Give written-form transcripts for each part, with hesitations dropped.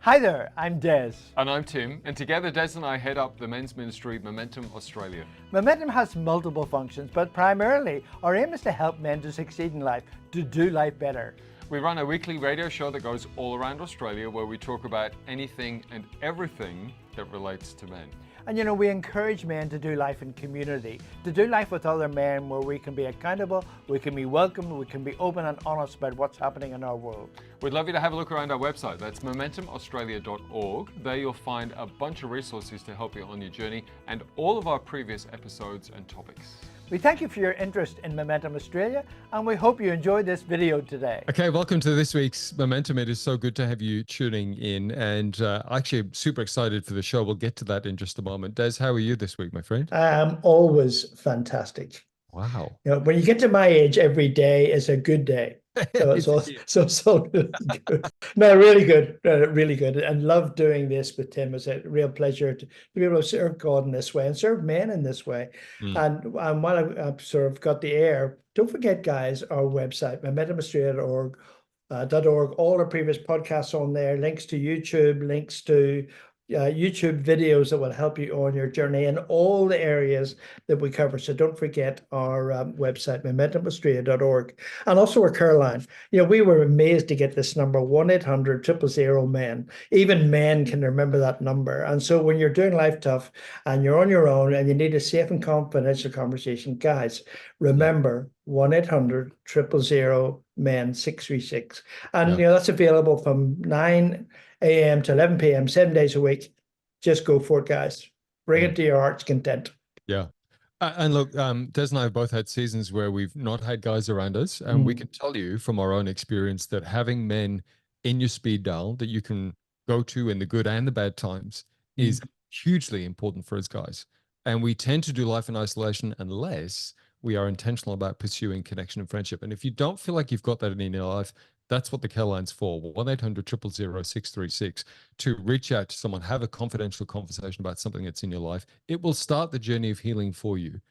Hi there, I'm Des. And I'm Tim, and together Des and I head up the men's ministry Momentum Australia. Momentum has multiple functions, but primarily our aim is to help men to succeed in life, to do life better. We run a weekly radio show that goes all around Australia where we talk about anything and everything that relates to men. And you know, we encourage men to do life in community, to do life with other men where we can be accountable, we can be welcomed, we can be open and honest about what's happening in our world. We'd love you to have a look around our website. That's momentumaustralia.org. There you'll find a bunch of resources to help you on your journey and all of our previous episodes and topics. We thank you for your interest in Momentum Australia, and we hope you enjoyed this video today. Okay, welcome to this week's Momentum. It is so good to have you tuning in, and actually I'm super excited for the show. We'll get to that in just a moment. Des, how are you this week, my friend? Always fantastic. Wow. You know, when you get to my age, every day is a good day. So it's so really good. No, really good, and love doing this with Tim. It's a real pleasure to be able to serve God in this way and serve men in this way. And while I've sort of got the air, don't forget, guys, our website, momentumaustralia.org. All our previous podcasts on there, links to YouTube, links to YouTube videos that will help you on your journey in all the areas that we cover. So don't forget our website, momentumaustralia.org, and also our CARELINE. You know, we were amazed to get this number, 1-800-000-men. Even men can remember that number. And so when you're doing life tough and you're on your own and you need a safe and confidential conversation, guys, remember 1-800-000-men 636. And you know, that's available from 9 a.m. to 11 p.m., 7 days a week. Just go for it, guys. Bring it to your heart's content. Yeah. And look, Des and I have both had seasons where we've not had guys around us. And we can tell you from our own experience that having men in your speed dial that you can go to in the good and the bad times is hugely important for us guys. And we tend to do life in isolation unless we are intentional about pursuing connection and friendship. And if you don't feel like you've got that in your life, that's what the CARELINE's for, 1-800-000-636, to reach out to someone, have a confidential conversation about something that's in your life. It will start the journey of healing for you.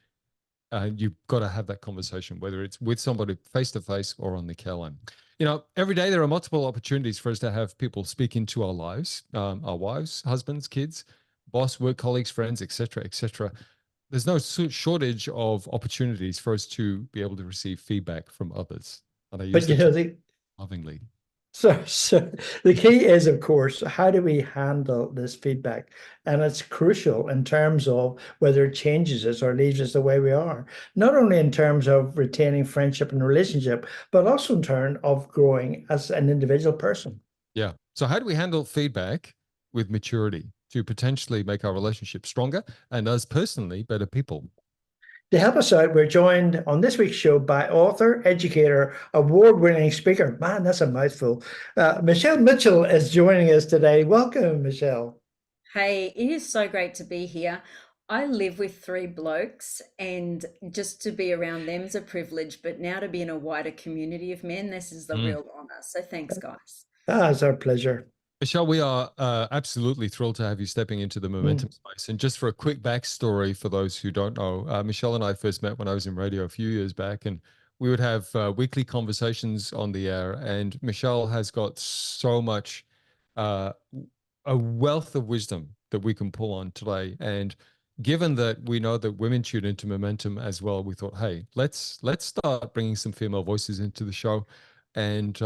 You've got to have that conversation, whether it's with somebody face-to-face or on the CARELINE. You know, every day there are multiple opportunities for us to have people speak into our lives, our wives, husbands, kids, boss, work colleagues, friends, etc., etc. There's no shortage of opportunities for us to be able to receive feedback from others. And I use lovingly. So the key is, of course, how do we handle this feedback? And it's crucial in terms of whether it changes us or leaves us the way we are, not only in terms of retaining friendship and relationship, but also in terms of growing as an individual person. Yeah. So how do we handle feedback with maturity to potentially make our relationship stronger and us personally better people? To help us out, we're joined on this week's show by author, educator, award-winning speaker. Man, that's a mouthful. Michelle Mitchell is joining us today. Welcome, Michelle. Hey, it is so great to be here. I live with 3 blokes, and just to be around them is a privilege, but now to be in a wider community of men, this is the real honor. So thanks, guys. It's our pleasure. Michelle, we are absolutely thrilled to have you stepping into the momentum space. And just for a quick backstory for those who don't know, Michelle and I first met when I was in radio a few years back, and we would have weekly conversations on the air. And Michelle has got so much, a wealth of wisdom that we can pull on today. And given that we know that women tune into momentum as well, we thought, hey, let's start bringing some female voices into the show. And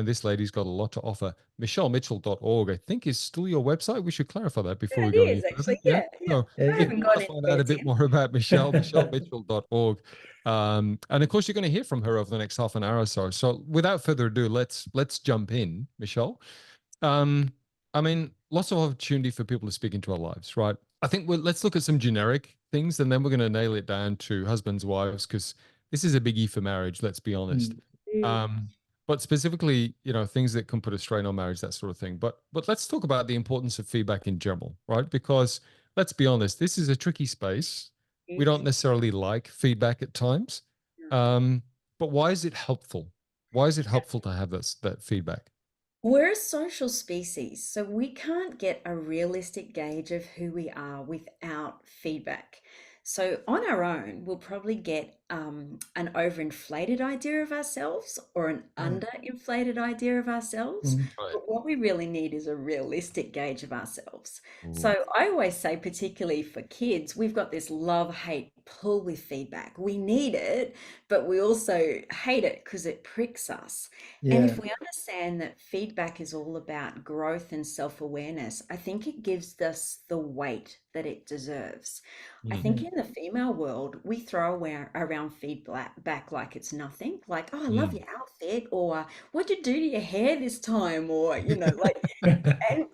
this lady's got a lot to offer. MichelleMitchell.org, I think, is still your website. We should clarify that before we go any further. Actually, yeah. So I if haven't you got want to find out a bit more about Michelle, MichelleMitchell.org. And of course, you're going to hear from her over the next half an hour or so. So without further ado, let's jump in, Michelle. I mean, lots of opportunity for people to speak into our lives, right? I think let's look at some generic things, and then we're going to nail it down to husbands, wives, because this is a biggie for marriage, let's be honest. But specifically, you know, things that can put a strain on marriage, that sort of thing. But let's talk about the importance of feedback in general, right? Because let's be honest, this is a tricky space. We don't necessarily like feedback at times. But why is it helpful? Why is it helpful to have that feedback? We're a social species, so we can't get a realistic gauge of who we are without feedback. So on our own, we'll probably get an overinflated idea of ourselves or an underinflated idea of ourselves. Mm. Right. But what we really need is a realistic gauge of ourselves. Ooh. So I always say, particularly for kids, we've got this love-hate pull with feedback. We need it, but we also hate it because it pricks us. And Yeah. if we understand that feedback is all about growth and self-awareness, I think it gives us the weight that it deserves. I think in the female world, we throw around feedback like it's nothing, like, oh, I love your outfit, or what'd you do to your hair this time? Or, like,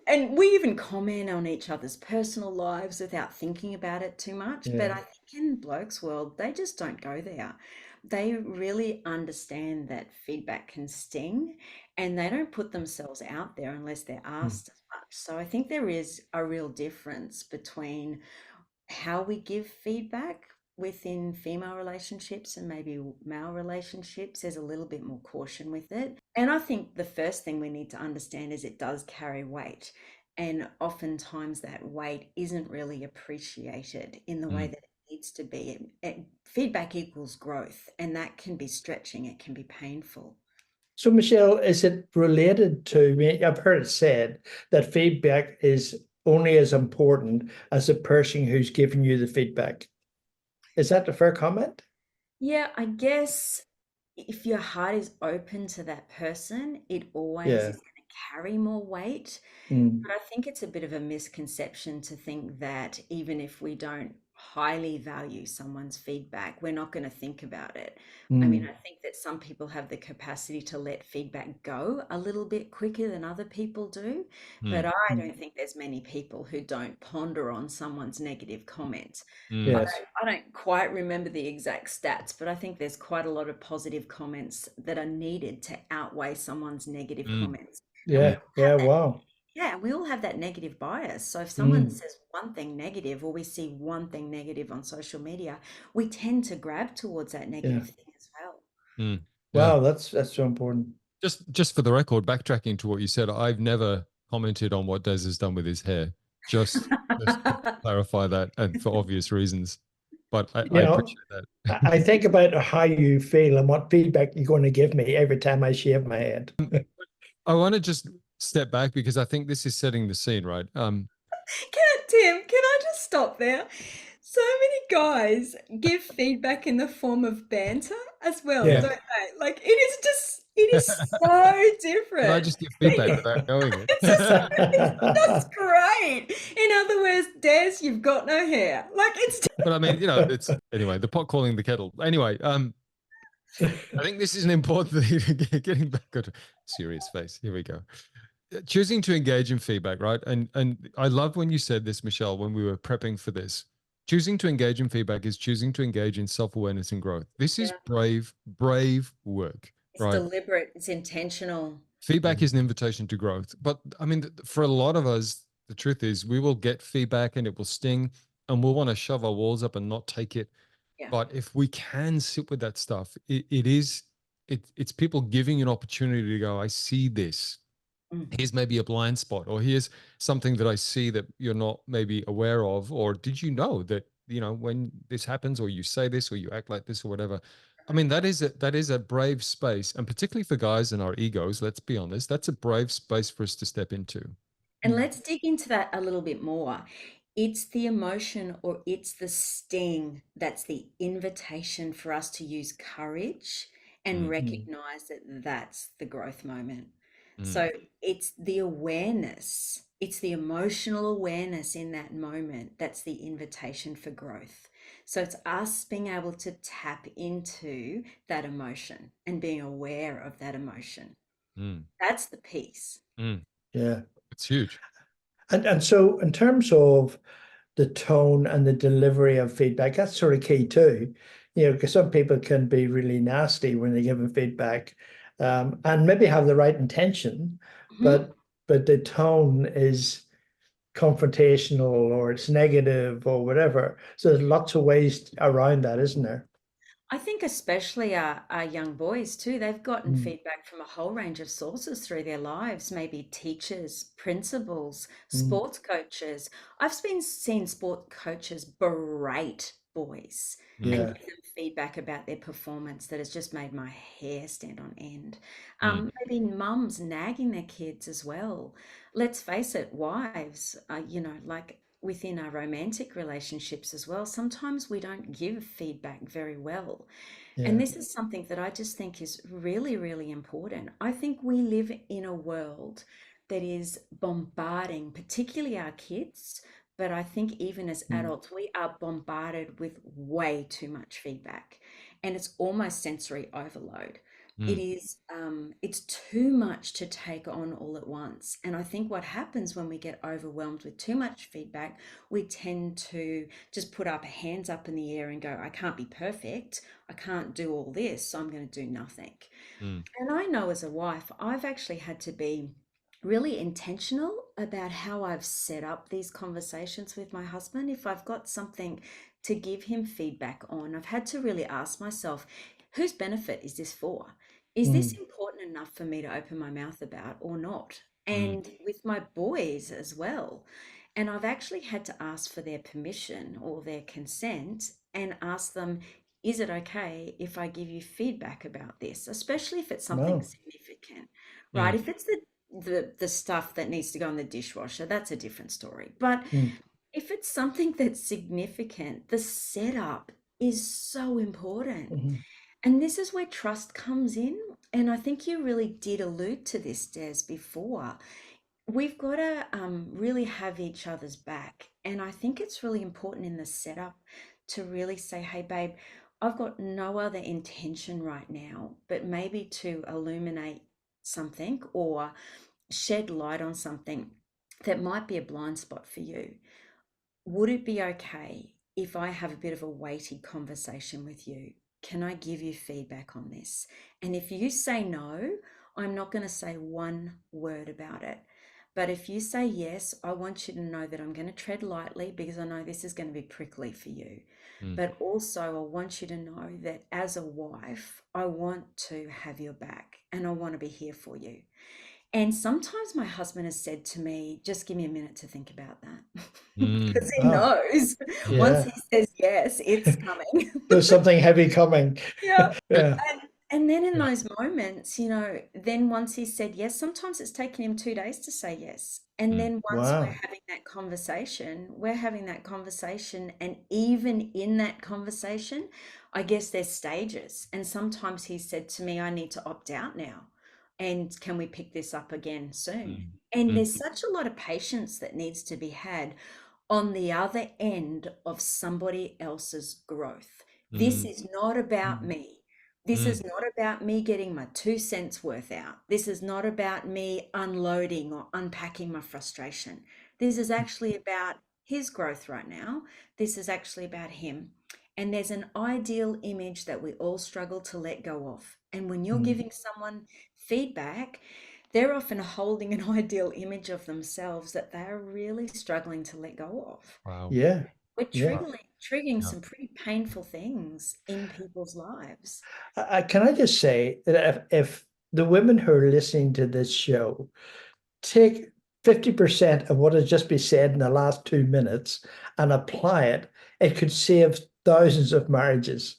and we even comment on each other's personal lives without thinking about it too much. But Yeah. I think in blokes' world, they just don't go there. They really understand that feedback can sting, and they don't put themselves out there unless they're asked as much. So I think there is a real difference between how we give feedback within female relationships and maybe male relationships. There's a little bit more caution with it. And I think the first thing we need to understand is it does carry weight. And oftentimes that weight isn't really appreciated in the way that it needs to be. Feedback equals growth, and that can be stretching, it can be painful. So, Michelle, is it related to me? I've heard it said that feedback is only as important as the person who's giving you the feedback. Is that a fair comment? Yeah, I guess if your heart is open to that person, it always Yeah. is going to carry more weight. Mm. But I think it's a bit of a misconception to think that even if we don't highly value someone's feedback, we're not going to think about it. I mean, Mm. I think that some people have the capacity to let feedback go a little bit quicker than other people do. But I don't think there's many people who don't ponder on someone's negative comments. Yes. I don't quite remember the exact stats, but I think there's quite a lot of positive comments that are needed to outweigh someone's negative comments. And we Yeah. Yeah. Wow. yeah, we all have that negative bias. So if someone Mm. says one thing negative or we see one thing negative on social media, we tend to grab towards that negative thing as well. Yeah. Wow. That's so important. Just for the record, backtracking to what you said, I've never commented on what Des has done with his hair. Just to clarify that, and for obvious reasons. But I You know, appreciate that. I think about how you feel and what feedback you're going to give me every time I shave my head. I want to just step back because I think this is setting the scene, right? Tim, can I just stop there? So many guys give feedback in the form of banter as well, Yeah. don't they? Like it is so different. Can I just give feedback without knowing it? That's great. In other words, Des, you've got no hair. Like it's But I mean, it's anyway, the pot calling the kettle. Anyway, I think this is an important thing. Getting back on serious face. Here we go. Choosing to engage in feedback, right? And I love when you said this, Michelle, when we were prepping for this. Choosing to engage in feedback is choosing to engage in self-awareness and growth. This is brave work, it's right? deliberate, it's intentional. Feedback is an invitation to growth. But I mean, for a lot of us, the truth is we will get feedback and it will sting and we'll want to shove our walls up and not take it. Yeah. But if we can sit with that stuff, it's people giving you an opportunity to go, I see this. Here's maybe a blind spot, or here's something that I see that you're not maybe aware of, or did you know that, when this happens, or you say this, or you act like this, or whatever. I mean, that is a brave space, and particularly for guys and our egos, let's be honest, that's a brave space for us to step into. And let's dig into that a little bit more. It's the emotion or it's the sting that's the invitation for us to use courage and recognize that that's the growth moment. So it's the awareness, it's the emotional awareness in that moment that's the invitation for growth. So it's us being able to tap into that emotion and being aware of that emotion. That's the piece. Yeah. It's huge. And so in terms of the tone and the delivery of feedback, that's sort of key too. Because some people can be really nasty when they're giving feedback, and maybe have the right intention, but the tone is confrontational or it's negative or whatever. So there's lots of ways around that, isn't there? I think especially our young boys too, they've gotten feedback from a whole range of sources through their lives, maybe teachers, principals, sports coaches. I've seen sport coaches berate boys Mm. and Yeah. give them feedback about their performance that has just made my hair stand on end. Maybe mums nagging their kids as well. Let's face it, wives, like within our romantic relationships as well, sometimes we don't give feedback very well. And Yeah. this is something that I just think is really, really important. I think we live in a world that is bombarding, particularly our kids, but I think even as adults, we are bombarded with way too much feedback, and it's almost sensory overload. It is, it's too much to take on all at once. And I think what happens when we get overwhelmed with too much feedback, we tend to just put our hands up in the air and go, I can't be perfect. I can't do all this, so I'm going to do nothing. Mm. And I know as a wife, I've actually had to be really intentional about how I've set up these conversations with my husband. If I've got something to give him feedback on, I've had to really ask myself, whose benefit is this for? Is this important enough for me to open my mouth about or not? And with my boys as well. And I've actually had to ask for their permission or their consent and ask them, is it okay if I give you feedback about this, especially if it's something No. significant, right? If it's the stuff that needs to go in the dishwasher, that's a different story. But if it's something that's significant, the setup is so important. And this is where trust comes in. And I think you really did allude to this, Des, before. We've got to really have each other's back. And I think it's really important in the setup to really say, hey, babe, I've got no other intention right now, but maybe to illuminate something or shed light on something that might be a blind spot for you. Would it be okay if I have a bit of a weighty conversation with you? Can I give you feedback on this? And if you say no, I'm not going to say one word about it. But if you say yes, I want you to know that I'm going to tread lightly because I know this is going to be prickly for you. But also, I want you to know that as a wife, I want to have your back and I want to be here for you. And sometimes my husband has said to me, just give me a minute to think about that. Because he knows once Yeah. he says yes, it's coming. There's something heavy coming. Yeah. Yeah. And then in those moments, then once he said yes, sometimes it's taken him 2 days to say yes. And then once we're Wow. having that conversation, we're having that conversation. And even in that conversation, I guess there's stages. And sometimes he said to me, I need to opt out now. And can we pick this up again soon? And there's such a lot of patience that needs to be had on the other end of somebody else's growth. This is not about me. This is not about me getting my 2 cents worth out. This is not about me unloading or unpacking my frustration. This is actually about his growth right now. This is actually about him. And there's an ideal image that we all struggle to let go of. And when you're giving someone feedback, they're often holding an ideal image of themselves that they're really struggling to let go of. Wow. Yeah. We're Yeah. triggering some pretty painful things in people's lives. Can I just say that if the women who are listening to this show take 50% of what has just been said in the last 2 minutes and apply it, it could save thousands of marriages.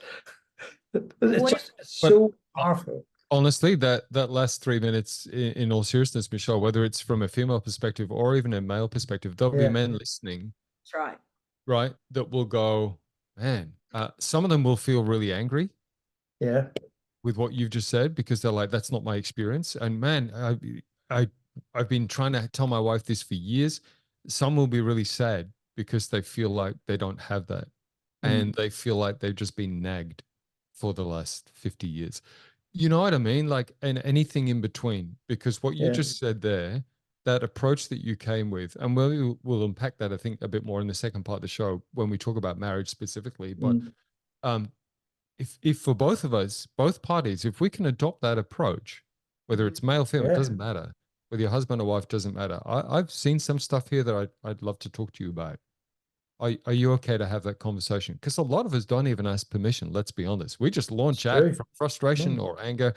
It's just so powerful. Honestly, that last 3 minutes, in all seriousness, Michelle, whether it's from a female perspective or even a male perspective, there'll be men listening, That's right. right, that will go, man, some of them will feel really angry Yeah. with what you've just said because they're like, that's not my experience. And man, I've been trying to tell my wife this for years. Some will be really sad because they feel like they don't have that. And they feel like they've just been nagged for the last 50 years. You know what I mean? Like, and anything in between, because what you just said there, that approach that you came with, and we'll unpack that, I think, a bit more in the second part of the show when we talk about marriage specifically. But if for both of us, both parties, if we can adopt that approach, whether it's male, female, it doesn't matter. Whether your husband or wife, doesn't matter. I've seen some stuff here that I'd love to talk to you about. Are you okay to have that conversation? Because a lot of us don't even ask permission. Let's be honest. We just launch out from frustration or anger,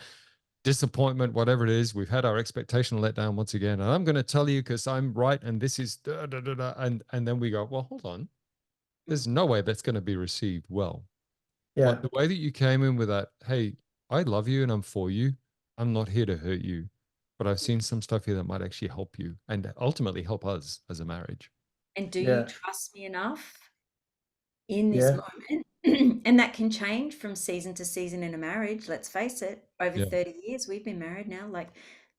disappointment, whatever it is. We've had our expectation let down once again. And I'm going to tell you because I'm right. And this is and then we go, well, hold on. there's no way that's going to be received well. Yeah. But the way that you came in with that, hey, I love you and I'm for you. I'm not here to hurt you, but I've seen some stuff here that might actually help you and ultimately help us as a marriage. And do you Yeah. trust me enough in this Yeah. moment? And that can change from season to season in a marriage. Let's face it, over Yeah. 30 years, we've been married now. Like,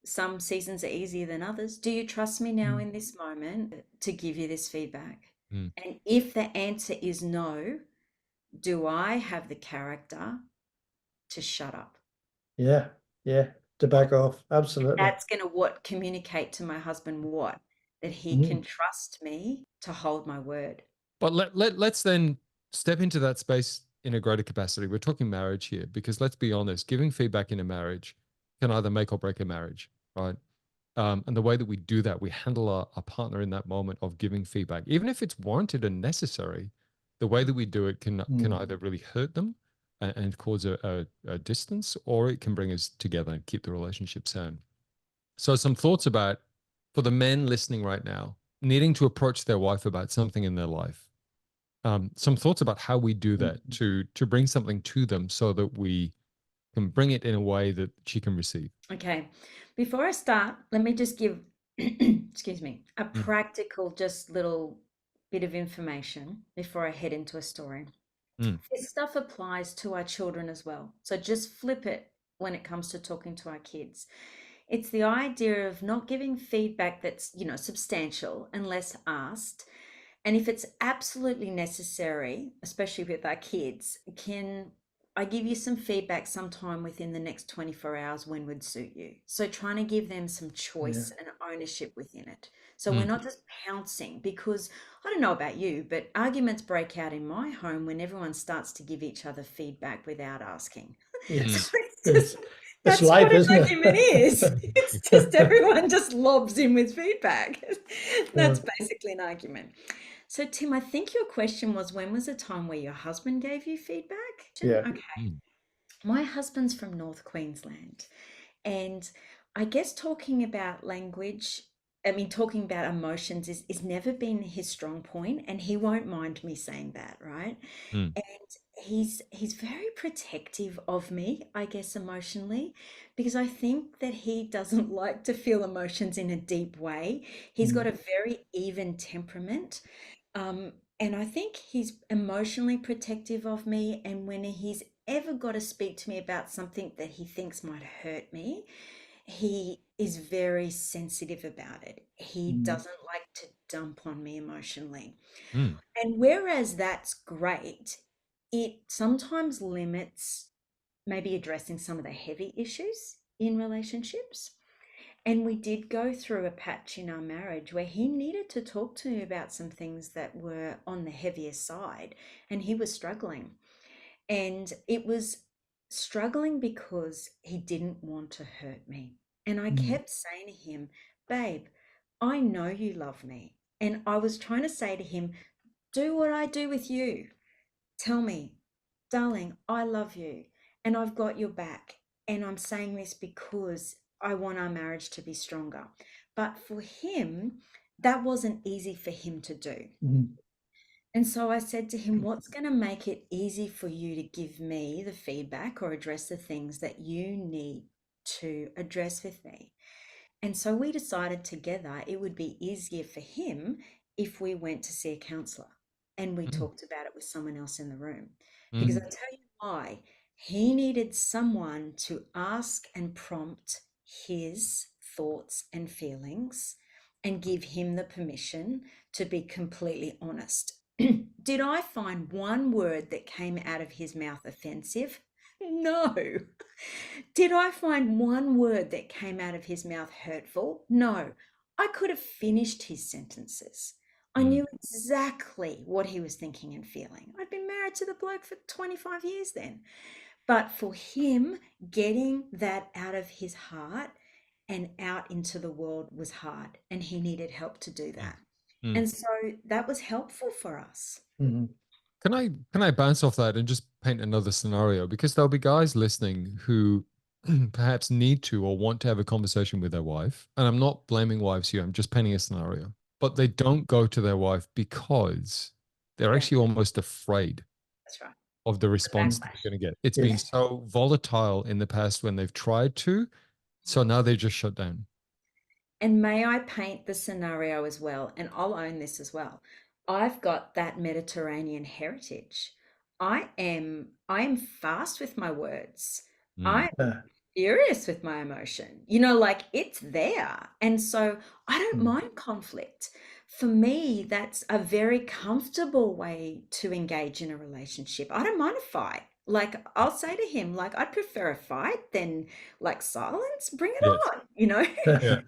some seasons are easier than others. Do you trust me now in this moment to give you this feedback? Mm. And if the answer is no, do I have the character to shut up? Yeah. Yeah. To back off. Absolutely. That's going to communicate to my husband that he can trust me to hold my word. But let's then step into that space in a greater capacity. We're talking marriage here because let's be honest, giving feedback in a marriage can either make or break a marriage, right? And the way that we do that, we handle our partner in that moment of giving feedback, even if it's warranted and necessary. The way that we do it can either really hurt them and cause a distance, or it can bring us together and keep the relationship sound. So some thoughts about, for the men listening right now, needing to approach their wife about something in their life. Some thoughts about how we do that to bring something to them so that we can bring it in a way that she can receive. Okay. Before I start, let me just give, excuse me, a practical, just little bit of information before I head into a story. This stuff applies to our children as well. So just flip it when it comes to talking to our kids. It's the idea of not giving feedback that's, substantial unless asked. And if it's absolutely necessary, especially with our kids, can I give you some feedback sometime within the next 24 hours when would suit you? So trying to give them some choice and ownership within it. So we're not just pouncing, because I don't know about you, but arguments break out in my home when everyone starts to give each other feedback without asking. Yes. It's It's that's life, what an isn't it? argument is. It's just everyone just lobs in with feedback. That's basically an argument. So, Tim, I think your question was, when was a time where your husband gave you feedback? Yeah. Okay. My husband's from North Queensland. And I guess talking about language, talking about emotions is never been his strong point, and he won't mind me saying that, right? And he's very protective of me, I guess, emotionally, because I think that he doesn't like to feel emotions in a deep way. He's got a very even temperament. And I think he's emotionally protective of me. And when he's ever got to speak to me about something that he thinks might hurt me, he is very sensitive about it. He doesn't like to dump on me emotionally. And whereas that's great, it sometimes limits maybe addressing some of the heavy issues in relationships. And we did go through a patch in our marriage where he needed to talk to me about some things that were on the heavier side, and he was struggling. And it was struggling because he didn't want to hurt me. And I kept saying to him, babe, I know you love me. And I was trying to say to him, do what I do with you. Tell me, darling, I love you and I've got your back. And I'm saying this because I want our marriage to be stronger. But for him, that wasn't easy for him to do. And so I said to him, what's going to make it easy for you to give me the feedback or address the things that you need to address with me? And so we decided together it would be easier for him if we went to see a counselor and we talked about it with someone else in the room. Because I'll tell you why. He needed someone to ask and prompt his thoughts and feelings and give him the permission to be completely honest. Did I find one word that came out of his mouth offensive? No. Did I find one word that came out of his mouth hurtful? No. I could have finished his sentences. I knew exactly what he was thinking and feeling. I'd been married to the bloke for 25 years then. But for him, getting that out of his heart and out into the world was hard, and he needed help to do that. And so that was helpful for us. Can I bounce off that and just paint another scenario? Because there'll be guys listening who perhaps need to or want to have a conversation with their wife. And I'm not blaming wives here. I'm just painting a scenario. But they don't go to their wife because they're Yeah. actually almost afraid That's right. of the response Backlash. they're going to get. It's Yes. been so volatile in the past when they've tried to, so now they're just shut down. And may I paint the scenario as well, and I'll own this as well. I've got that Mediterranean heritage. I am fast with my words. Mm. I'm furious with my emotion. You know, like it's there. And so I don't mind conflict. For me, that's a very comfortable way to engage in a relationship. I don't mind a fight. Like I'll say to him, like, I'd prefer a fight than like silence. Bring it Yes. on, you know? Yeah.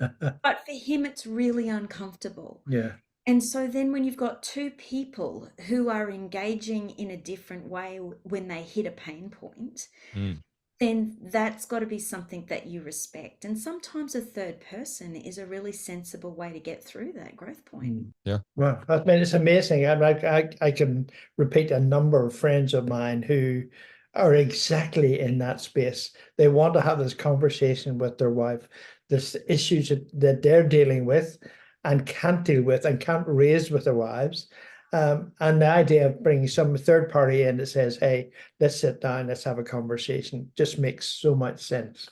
But for him, it's really uncomfortable. Yeah. And so then when you've got two people who are engaging in a different way when they hit a pain point, Mm. then that's got to be something that you respect. And sometimes a third person is a really sensible way to get through that growth point. Yeah. Well, I mean, it's amazing. I can repeat a number of friends of mine who are exactly in that space. They want to have this conversation with their wife, this issues that they're dealing with and can't deal with and can't raise with their wives. And the idea of bringing some third party in that says, hey, let's sit down, let's have a conversation, just makes so much sense.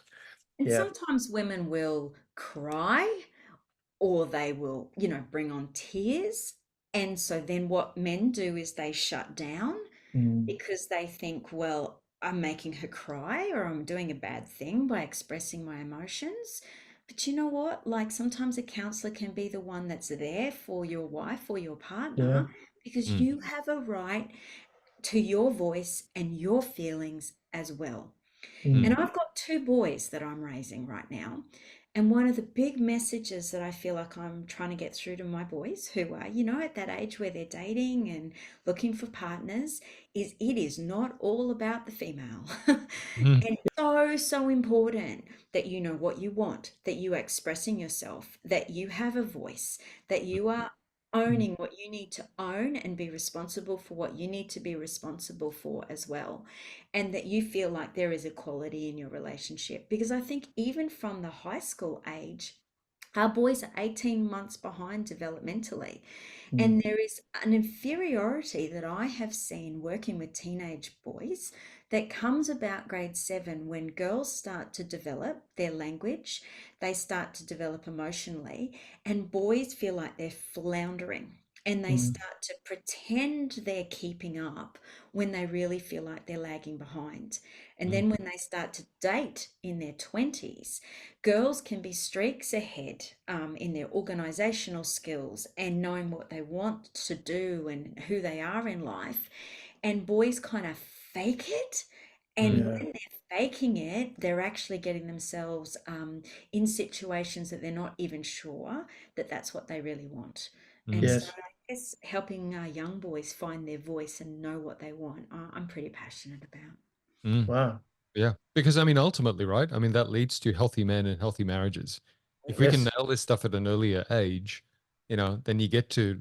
And Yeah. sometimes women will cry or they will, you know, bring on tears. And so then what men do is they shut down because they think, well, I'm making her cry or I'm doing a bad thing by expressing my emotions. But you know what? Like sometimes a counselor can be the one that's there for your wife or your partner because Mm. you have a right to your voice and your feelings as well. And I've got two boys that I'm raising right now. And one of the big messages that I feel like I'm trying to get through to my boys who are, you know, at that age where they're dating and looking for partners is it is not all about the female. Mm. And so, so important that you know what you want, that you are expressing yourself, that you have a voice, that you are owning what you need to own and be responsible for what you need to be responsible for as well. And that you feel like there is equality in your relationship. Because I think even from the high school age, our boys are 18 months behind developmentally. And there is an inferiority that I have seen working with teenage boys that comes about grade 7 when girls start to develop their language, they start to develop emotionally, and boys feel like they're floundering and they start to pretend they're keeping up when they really feel like they're lagging behind. And then when they start to date in their 20s, girls can be streaks ahead in their organizational skills and knowing what they want to do and who they are in life. And boys kind of fake it. And when they're faking it, they're actually getting themselves in situations that they're not even sure that that's what they really want. And so Yes. I guess helping young boys find their voice and know what they want, I'm pretty passionate about. Mm. Wow. Yeah. Because I mean, ultimately, right? I mean, that leads to healthy men and healthy marriages. If we can Yes. nail this stuff at an earlier age, then you get to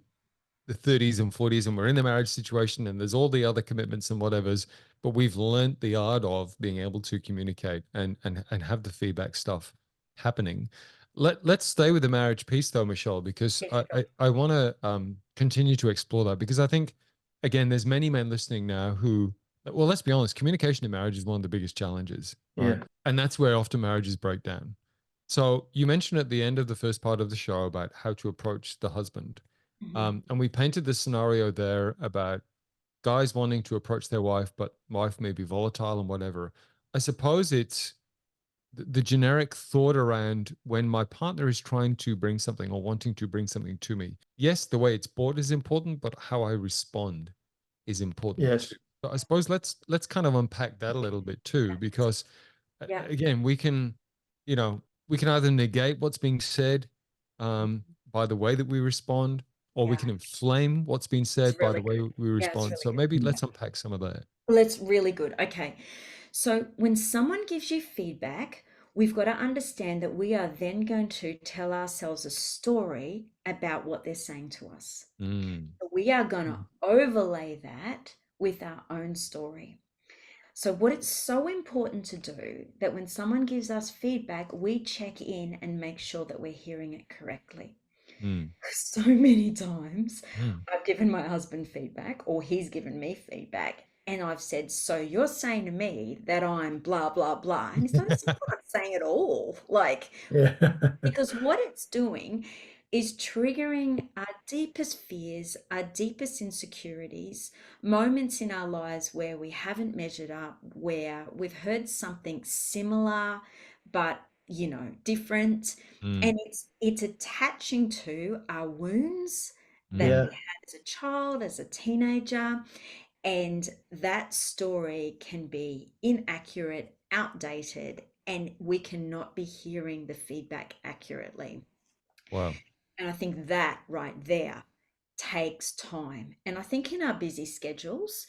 the 30s and 40s and we're in the marriage situation and there's all the other commitments and whatever's, but we've learned the art of being able to communicate and have the feedback stuff happening. Let's stay with the marriage piece though, Michelle, because Yes, I want to continue to explore that because I think, again, there's many men listening now who, well, let's be honest, communication in marriage is one of the biggest challenges, right? Yeah. And that's where often marriages break down. So you mentioned at the end of the first part of the show about how to approach the husband. And we painted this scenario there about guys wanting to approach their wife, but wife may be volatile and whatever. I suppose it's the generic thought around when my partner is trying to bring something or wanting to bring something to me. Yes, the way it's bought is important, but how I respond is important Yes. too. So I suppose let's kind of unpack that a little bit too, because yeah, again, we can either negate what's being said by the way that we respond, or we yeah, can inflame what's been it's said by the really way good. we Yeah, it's respond. really So good. maybe let's unpack some of that. Well, that's really good. Okay. So when someone gives you feedback, we've got to understand that we are then going to tell ourselves a story about what they're saying to us. Mm. We are going to overlay that with our own story. So, what it's so important to do that when someone gives us feedback, we check in and make sure that we're hearing it correctly. Mm. So many times Mm. I've given my husband feedback or he's given me feedback and I've said, so you're saying to me that I'm blah, blah, blah. And he's like, that's not what I'm saying at all. Like, Yeah. because what it's doing is triggering our deepest fears, our deepest insecurities, moments in our lives where we haven't measured up, where we've heard something similar, but different. Mm. And it's attaching to our wounds that Mm. we Yeah. had as a child, as a teenager. And that story can be inaccurate, outdated, and we cannot be hearing the feedback accurately. Wow. And I think that right there takes time. And I think in our busy schedules,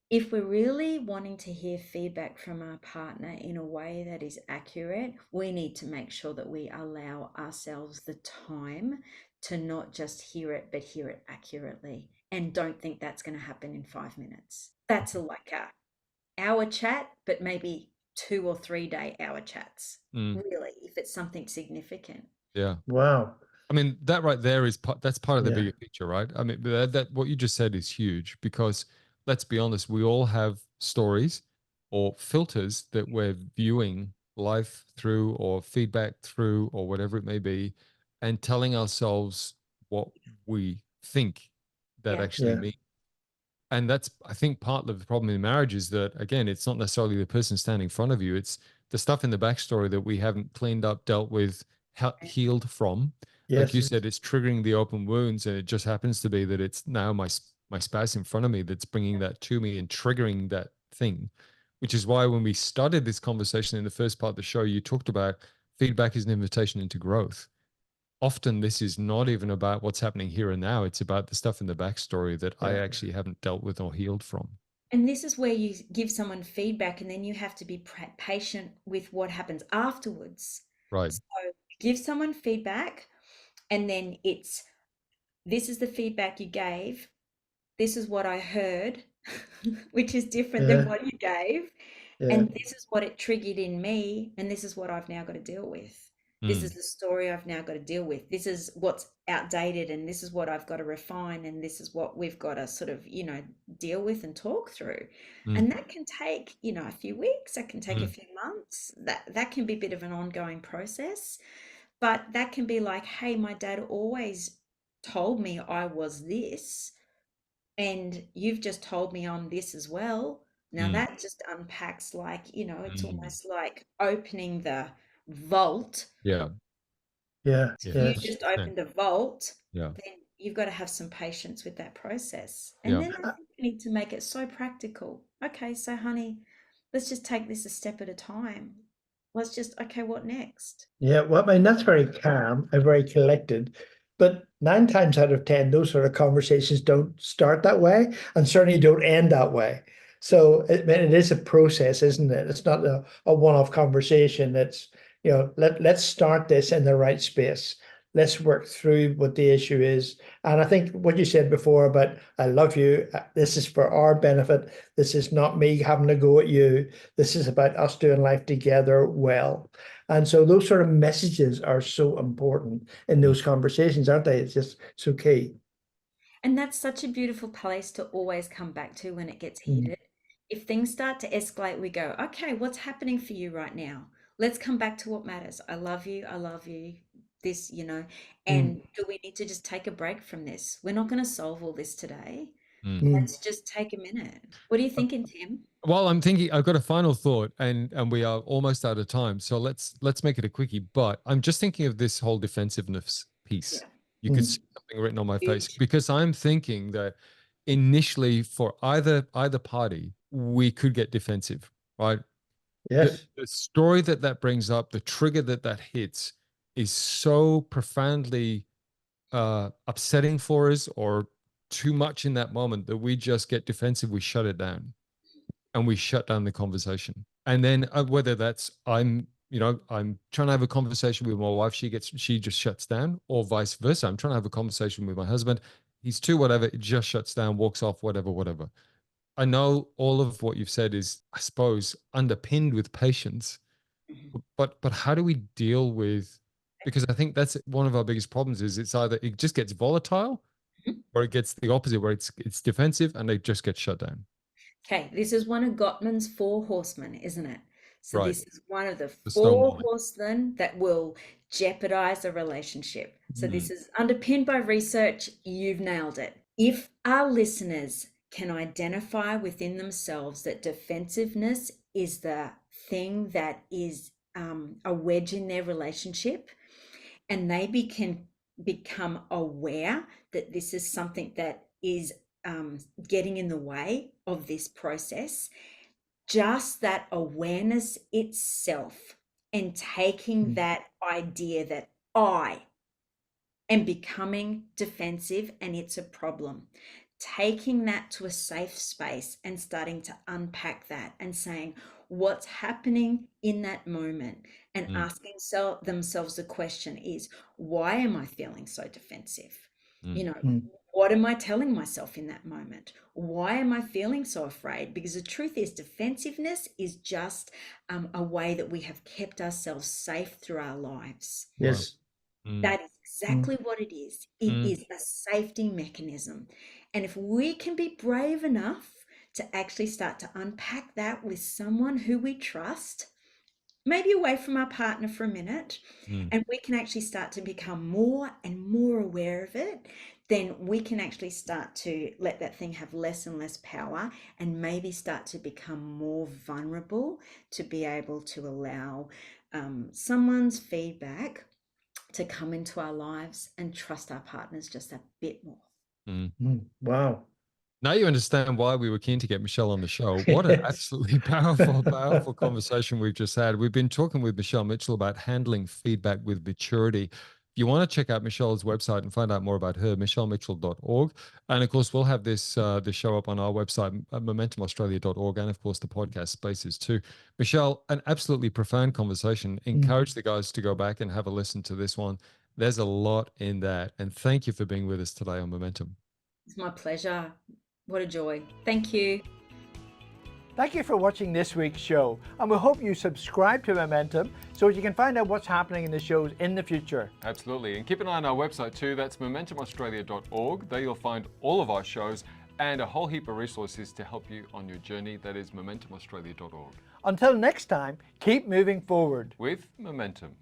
if we're really wanting to hear feedback from our partner in a way that is accurate, we need to make sure that we allow ourselves the time to not just hear it, but hear it accurately. And don't think that's going to happen in 5 minutes. That's like a hour chat, but maybe 2 or 3 day hour chats, Mm. really, if it's something significant. Yeah. Wow. I mean, that right there is that's part of the Yeah. bigger picture, right? I mean, that what you just said is huge because let's be honest, we all have stories or filters that we're viewing life through or feedback through or whatever it may be, and telling ourselves what we think that Yeah. actually Yeah. means. And that's, I think, part of the problem in marriage is that, again, it's not necessarily the person standing in front of you. It's the stuff in the backstory that we haven't cleaned up, dealt with, healed from. Like you Yes. said, it's triggering the open wounds. And it just happens to be that it's now my spouse in front of me that's bringing that to me and triggering that thing, which is why when we started this conversation in the first part of the show, you talked about feedback is an invitation into growth. Often this is not even about what's happening here and now. It's about the stuff in the backstory that I Yeah. actually haven't dealt with or healed from. And this is where you give someone feedback, and then you have to be patient with what happens afterwards. Right. So give someone feedback, and then it's this is the feedback you gave. This is what I heard, which is different than Yeah. what you gave. Yeah. And this is what it triggered in me. And this is what I've now got to deal with. This is Mm. the story I've now got to deal with. This is what's outdated. And this is what I've got to refine. And this is what we've got to sort of, deal with and talk through. Mm. And that can take, a few weeks. That can take a Mm. few months. That can be a bit of an ongoing process. But that can be like, hey, my dad always told me I was this, and you've just told me I'm this as well. Now Mm. that just unpacks, like, it's Mm. almost like opening the vault. Yeah. Yeah. If Yeah. you Yes. just 100%. opened a vault, Yeah. then you've got to have some patience with that process. And Yeah. then I think we need to make it so practical. Okay, so honey, let's just take this a step at a time. Let's just, okay, what next? Yeah, well, I mean, that's very calm and very collected. But 9 times out of 10, those sort of conversations don't start that way and certainly don't end that way. So I mean, it is a process, isn't it? It's not a one-off conversation. It's, let's start this in the right space. Let's work through what the issue is. And I think what you said before about I love you, this is for our benefit. This is not me having to go at you. This is about us doing life together well. And so those sort of messages are so important in Mm. those conversations, aren't they? It's just so key. And that's such a beautiful place to always come back to when it gets Mm. heated. If things start to escalate, we go, okay, what's happening for you right now? Let's come back to what matters. I love you. I love you. This, Mm. and do we need to just take a break from this? We're not going to solve all this today. Mm. Mm. Let's just take a minute. What are you thinking, Tim? Well, I'm thinking I've got a final thought, and we are almost out of time. So let's make it a quickie. But I'm just thinking of this whole defensiveness piece. Yeah, You could Mm. see something written on my face huge. because I'm thinking that initially for either party, we could get defensive, right? The, Yes. the story that brings up, the trigger that hits, is so profoundly upsetting for us or too much in that moment that we just get defensive. We shut it down and we shut down the conversation. And then whether that's I'm trying to have a conversation with my wife, she just shuts down, or vice versa. I'm trying to have a conversation with my husband, he's too whatever, it just shuts down, walks off, whatever. I know all of what you've said is, I suppose, underpinned with patience, Mhm. but how do we deal with because I think that's one of our biggest problems is it's either it just gets volatile or it gets the opposite where it's defensive and it just gets shut down. Okay, this is one of Gottman's 4 horsemen, isn't it? So Right. this is one of the The 4 stonewalling. horsemen that will jeopardize a relationship. So this is underpinned by research. You've nailed it. If our listeners can identify within themselves that defensiveness is the thing that is a wedge in their relationship, and they can become aware that this is something that is getting in the way of this process, just that awareness itself and taking that idea that I am becoming defensive and it's a problem, taking that to a safe space and starting to unpack that and saying what's happening in that moment and asking themselves the question is, why am I feeling so defensive? You know, what am I telling myself in that moment? Why am I feeling so afraid? Because the truth is, defensiveness is just a way that we have kept ourselves safe through our lives. Yes. That is exactly what it is. It is a safety mechanism. And if we can be brave enough to actually start to unpack that with someone who we trust, maybe away from our partner for a minute, and we can actually start to become more and more aware of it, then we can actually start to let that thing have less and less power and maybe start to become more vulnerable to be able to allow someone's feedback to come into our lives and trust our partners just a bit more. Wow. Now you understand why we were keen to get Michelle on the show. What an absolutely powerful, powerful conversation we've just had. We've been talking with Michelle Mitchell about handling feedback with maturity. If you want to check out Michelle's website and find out more about her, michellemitchell.org. And of course, we'll have this show up on our website, momentumaustralia.org, and of course, the podcast spaces too. Michelle, an absolutely profound conversation. Encourage the guys to go back and have a listen to this one. There's a lot in that. And thank you for being with us today on Momentum. It's my pleasure. What a joy. Thank you. Thank you for watching this week's show, and we hope you subscribe to Momentum so you can find out what's happening in the shows in the future. Absolutely. And keep an eye on our website too. That's momentumaustralia.org. There you'll find all of our shows and a whole heap of resources to help you on your journey. That is momentumaustralia.org. Until next time, keep moving forward. With Momentum.